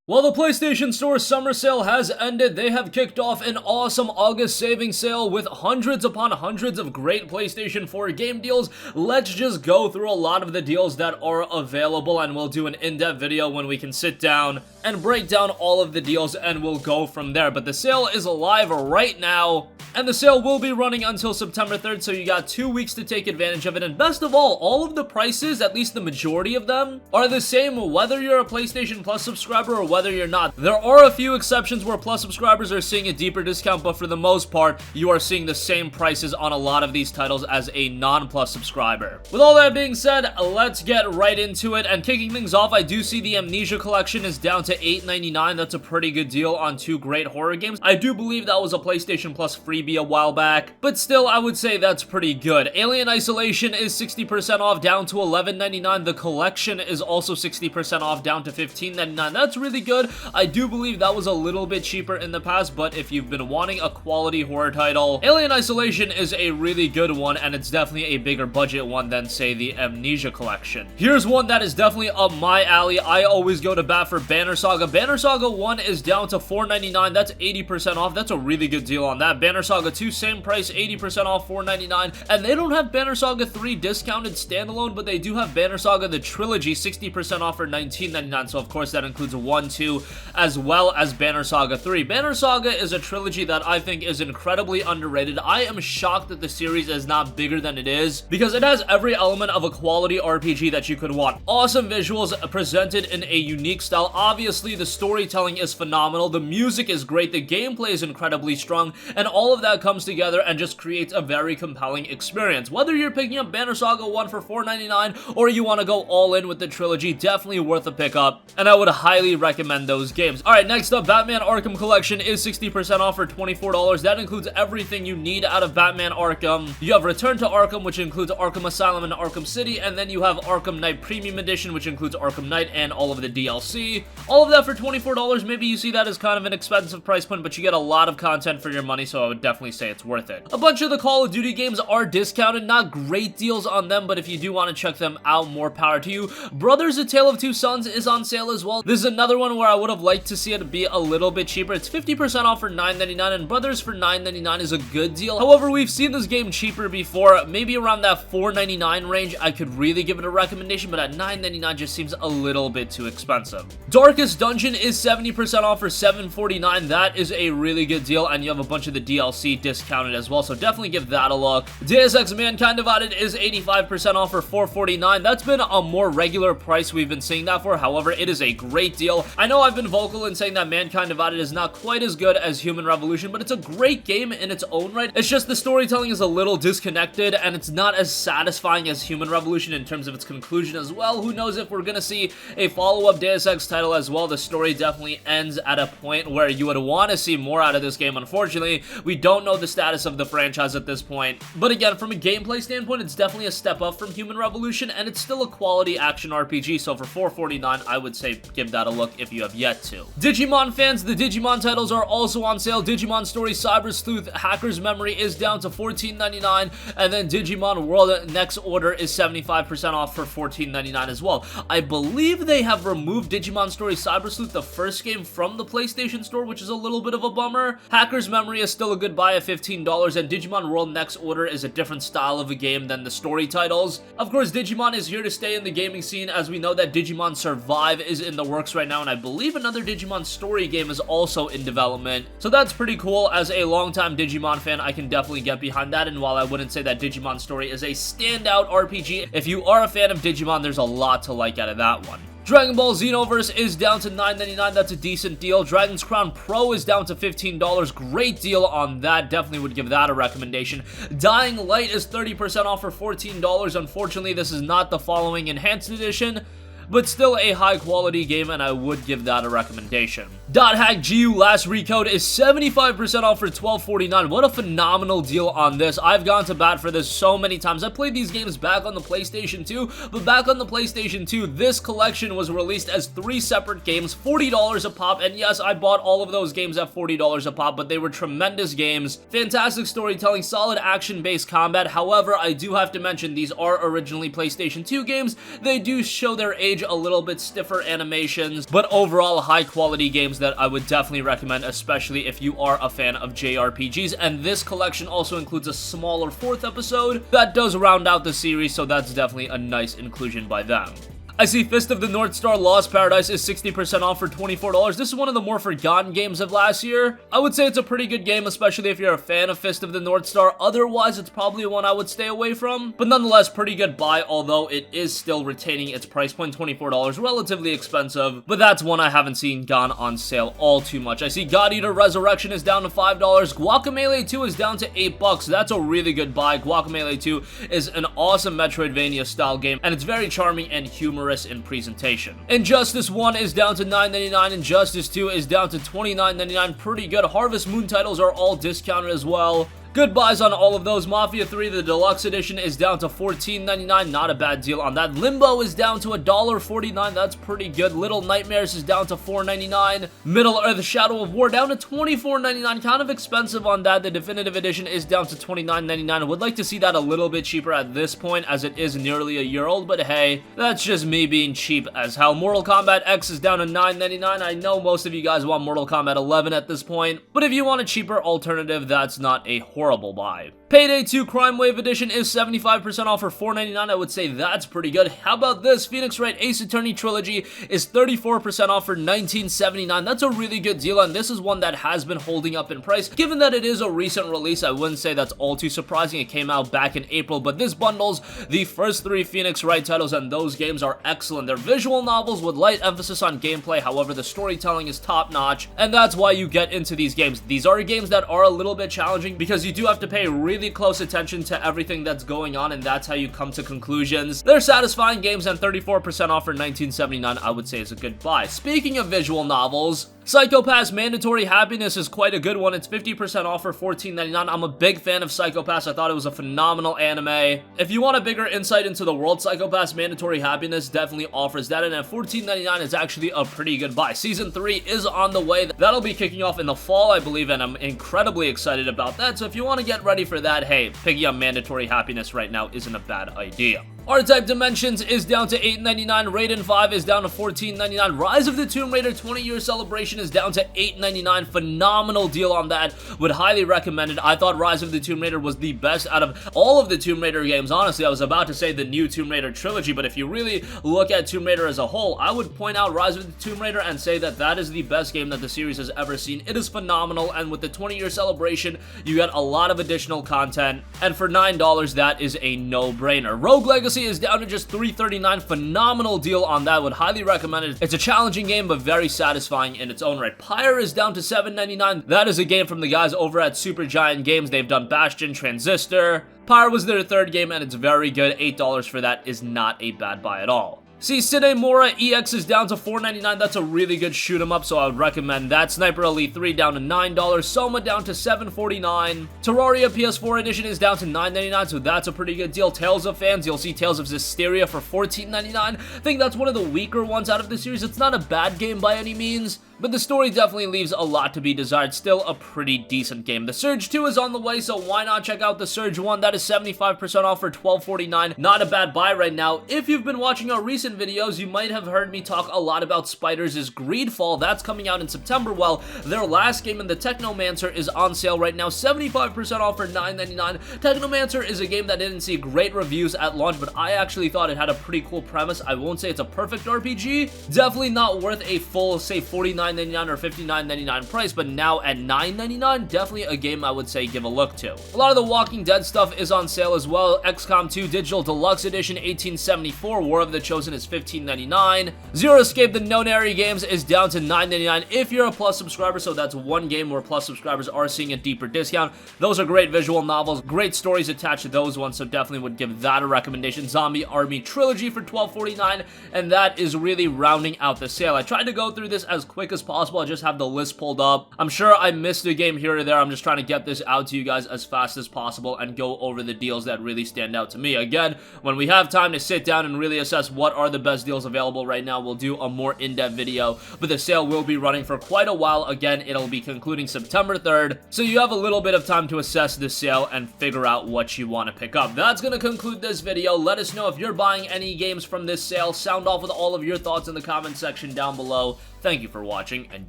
While the PlayStation Store summer sale has ended, they have kicked off an awesome August savings sale with hundreds upon hundreds of great PlayStation 4 game deals. Let's just go through a lot of the deals that are available, and we'll do an in-depth video when we can sit down and break down all of the deals, and we'll go from there. But the sale is live right now, and the sale will be running until September 3rd, so you got 2 weeks to take advantage of it. And best of all of the prices, at least the majority of them, are the same whether you're a PlayStation Plus subscriber or whether you're not. There are a few exceptions where Plus subscribers are seeing a deeper discount, but for the most part, you are seeing the same prices on a lot of these titles as a non-Plus subscriber. With all that being said, let's get right into it. And kicking things off, I do see the Amnesia collection is down to $8.99. That's a pretty good deal on two great horror games. I do believe that was a PlayStation Plus freebie a while back, but still, I would say that's pretty good. Alien Isolation is 60% off, down to $11.99. The collection is also 60% off, down to $15.99. That's really good. I do believe that was a little bit cheaper in the past, but if you've been wanting a quality horror title, Alien Isolation is a really good one, and it's definitely a bigger budget one than, say, the Amnesia collection. Here's one that is definitely up my alley. I always go to bat for Banner Saga. Banner Saga 1 is down to $4.99. That's 80% off. That's a really good deal on that. Banner Saga 2, same price, 80% off, $4.99. And they don't have Banner Saga 3 discounted standalone, but they do have Banner Saga the Trilogy 60% off for $19.99. So of course that includes 1, 2, as well as Banner Saga 3. Banner Saga is a trilogy that I think is incredibly underrated. I am shocked that the series is not bigger than it is, because it has every element of a quality RPG that you could want. Awesome visuals presented in a unique style. Obviously, the storytelling is phenomenal, the music is great, the gameplay is incredibly strong, and all of that comes together and just creates a very compelling experience. Whether you're picking up Banner Saga 1 for $4.99 or you want to go all in with the trilogy, definitely worth a pickup, and I would highly recommend those games. Alright, next up, Batman Arkham Collection is 60% off for $24. That includes everything you need out of Batman Arkham. You have Return to Arkham, which includes Arkham Asylum and Arkham City, and then you have Arkham Knight Premium Edition, which includes Arkham Knight and all of the DLC. All of that for $24. Maybe you see that as kind of an expensive price point, but you get a lot of content for your money, so I would definitely say it's worth it. A bunch of the Call of Duty games are discounted. Not great deals on them, but if you do want to check them out, more power to you. Brothers: A Tale of Two Sons is on sale as well. This is another one where I would have liked to see it be a little bit cheaper. It's 50% off for $9.99, and Brothers for $9.99 is a good deal. However, we've seen this game cheaper before. Maybe around that $4.99 range, I could really give it a recommendation, but at $9.99 just seems a little bit too expensive. Darkest Dungeon is 70% off for $7.49. That is a really good deal, and you have a bunch of the DLC discounted as well, so definitely give that a look. Deus Ex Mankind Divided is 85% off for $4.49. That's been a more regular price we've been seeing that for. However, it is a great deal. I know I've been vocal in saying that Mankind Divided is not quite as good as Human Revolution, but it's a great game in its own right. It's just the storytelling is a little disconnected, and it's not as satisfying as Human Revolution in terms of its conclusion as well. Who knows if we're gonna see a follow-up Deus Ex title as well. The story definitely ends at a point where you would want to see more out of this game. Unfortunately, we don't know the status of the franchise at this point. But again, from a gameplay standpoint, it's definitely a step up from Human Revolution, and it's still a quality action RPG, so for $4.49, I would say give that a look if you have yet to. Digimon fans, the Digimon titles are also on sale. Digimon Story Cyber Sleuth Hacker's Memory is down to $14.99, and then Digimon World Next Order is 75% off for $14.99 as well. I believe they have removed Digimon Story Cyber Sleuth, the first game, from the PlayStation Store, which is a little bit of a bummer. Hacker's Memory is still a good buy at $15, and Digimon World Next Order is a different style of a game than the story titles. Of course, Digimon is here to stay in the gaming scene, as we know that Digimon Survive is in the works right now, and I believe another Digimon story game is also in development. So that's pretty cool. As a longtime Digimon fan, I can definitely get behind that, and while I wouldn't say that Digimon Story is a standout RPG, if you are a fan of Digimon, there's a lot to like out of that one. Dragon Ball Xenoverse is down to $9.99. That's a decent deal. Dragon's Crown Pro is down to $15. Great deal on that. Definitely would give that a recommendation. Dying Light is 30% off for $14. Unfortunately, this is not the following Enhanced Edition, but still a high quality game, and I would give that a recommendation. Dot Hack GU Last Recode is 75% off for $12.49. What a phenomenal deal on this. I've gone to bat for this so many times. I played these games back on the PlayStation 2, but back on the PlayStation 2, this collection was released as 3 separate games, $40 a pop, and yes, I bought all of those games at $40 a pop, but they were tremendous games. Fantastic storytelling, solid action-based combat. However, I do have to mention these are originally PlayStation 2 games. They do show their age age, a little bit stiffer animations, but overall high quality games that I would definitely recommend, especially if you are a fan of JRPGs. And this collection also includes a smaller 4th episode that does round out the series, so that's definitely a nice inclusion by them. I see Fist of the North Star Lost Paradise is 60% off for $24. This is one of the more forgotten games of last year. I would say it's a pretty good game, especially if you're a fan of Fist of the North Star. Otherwise, it's probably one I would stay away from. But nonetheless, pretty good buy, although it is still retaining its price point, $24, relatively expensive. But that's one I haven't seen gone on sale all too much. I see God Eater Resurrection is down to $5. Guacamelee 2 is down to $8. That's a really good buy. Guacamelee 2 is an awesome Metroidvania style game, and it's very charming and humorous in presentation. Injustice 1 is down to $9.99, Injustice 2 is down to $29.99, pretty good. Harvest Moon titles are all discounted as well. Good buys on all of those. Mafia 3, the deluxe edition, is down to $14.99. Not a bad deal on that. Limbo is down to $1.49. That's pretty good. Little Nightmares is down to $4.99. Middle Earth Shadow of War down to $24.99. Kind of expensive on that. The definitive edition is down to $29.99. I would like to see that a little bit cheaper at this point, as it is nearly a year old, but hey, that's just me being cheap as hell. Mortal Kombat X is down to $9.99. I know most of you guys want Mortal Kombat 11 at this point, but if you want a cheaper alternative, that's not a horrible buy. Payday 2 Crime Wave Edition is 75% off for $4.99. I would say that's pretty good. How about this? Phoenix Wright Ace Attorney Trilogy is 34% off for $19.79. That's a really good deal, and this is one that has been holding up in price. Given that it is a recent release, I wouldn't say that's all too surprising. It came out back in April, but this bundles the first 3 Phoenix Wright titles, and those games are excellent. They're visual novels with light emphasis on gameplay. However, the storytelling is top-notch, and that's why you get into these games. These are games that are a little bit challenging because you do have to pay really close attention to everything that's going on, and that's how you come to conclusions. They're satisfying games, and 34% off for $19.79 I would say is a good buy. Speaking of visual novels, Psychopath Mandatory Happiness is quite a good one. It's 50% off for $14.99. I'm a big fan of Psychopath. I thought it was a phenomenal anime. If you want a bigger insight into the world, Psychopath Mandatory Happiness definitely offers that, and at $14.99 is actually a pretty good buy. Season 3 is on the way. That'll be kicking off in the fall, I believe, and I'm incredibly excited about that. So if you want to get ready for that, hey, picking up Mandatory Happiness right now isn't a bad idea. R-Type Dimensions is down to $8.99. Raiden 5 is down to $14.99. Rise of the Tomb Raider 20-year celebration is down to $8.99. Phenomenal deal on that. Would highly recommend it. I thought Rise of the Tomb Raider was the best out of all of the Tomb Raider games. Honestly, I was about to say the new Tomb Raider trilogy, but if you really look at Tomb Raider as a whole, I would point out Rise of the Tomb Raider and say that that is the best game that the series has ever seen. It is phenomenal, and with the 20-year celebration, you get a lot of additional content, and for $9, that is a no-brainer. Rogue Legacy is down to just $3.39. Phenomenal deal on that. Would highly recommend it. It's a challenging game, but very satisfying in its own right. Pyre is down to $7.99. That is a game from the guys over at Supergiant Games. They've done Bastion, Transistor. Pyre was their 3rd game, and it's very good. $8 for that is not a bad buy at all. See, Sine Mora EX is down to $4.99. That's a really good shoot 'em up, so I would recommend that. Sniper Elite 3 down to $9. Soma down to $7.49. Terraria PS4 edition is down to $9.99, so that's a pretty good deal. Tales of fans, you'll see Tales of Zestiria for $14.99. I think that's one of the weaker ones out of the series. It's not a bad game by any means, but the story definitely leaves a lot to be desired. Still a pretty decent game. The Surge 2 is on the way, so why not check out the Surge 1? That is 75% off for $12.49. Not a bad buy right now. If you've been watching our recent videos, you might have heard me talk a lot about Spiders' Greedfall. That's coming out in September. Well, their last game in the Technomancer is on sale right now, 75% off for $9.99. Technomancer is a game that didn't see great reviews at launch, but I actually thought it had a pretty cool premise. I won't say it's a perfect RPG. Definitely not worth a full, say, $49.99 or $59.99 price, but now at $9.99, definitely a game I would say give a look to. A lot of the Walking Dead stuff is on sale as well. XCOM 2 Digital Deluxe Edition 1874, War of the Chosen is $15.99. Zero Escape the Nonary Games is down to $9.99 if you're a Plus subscriber, so that's one game where Plus subscribers are seeing a deeper discount. Those are great visual novels, great stories attached to those ones, so definitely would give that a recommendation. Zombie Army Trilogy for $12.49, and that is really rounding out the sale. I tried to go through this as quick as as possible. I just have the list pulled up. I'm sure I missed a game here or there. I'm just trying to get this out to you guys as fast as possible and go over the deals that really stand out to me. Again, when we have time to sit down and really assess what are the best deals available right now, we'll do a more in-depth video, but the sale will be running for quite a while. Again, it'll be concluding September 3rd, so you have a little bit of time to assess the sale and figure out what you want to pick up. That's going to conclude this video. Let us know if you're buying any games from this sale. Sound off with all of your thoughts in the comment section down below. Thank you for watching, and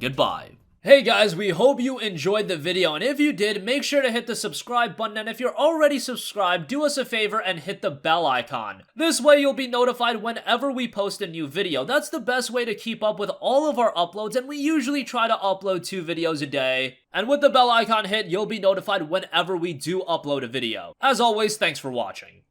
goodbye. Hey guys, we hope you enjoyed the video, and if you did, make sure to hit the subscribe button, and if you're already subscribed, do us a favor and hit the bell icon. This way you'll be notified whenever we post a new video. That's the best way to keep up with all of our uploads, and we usually try to upload 2 videos a day. And with the bell icon hit, you'll be notified whenever we do upload a video. As always, thanks for watching.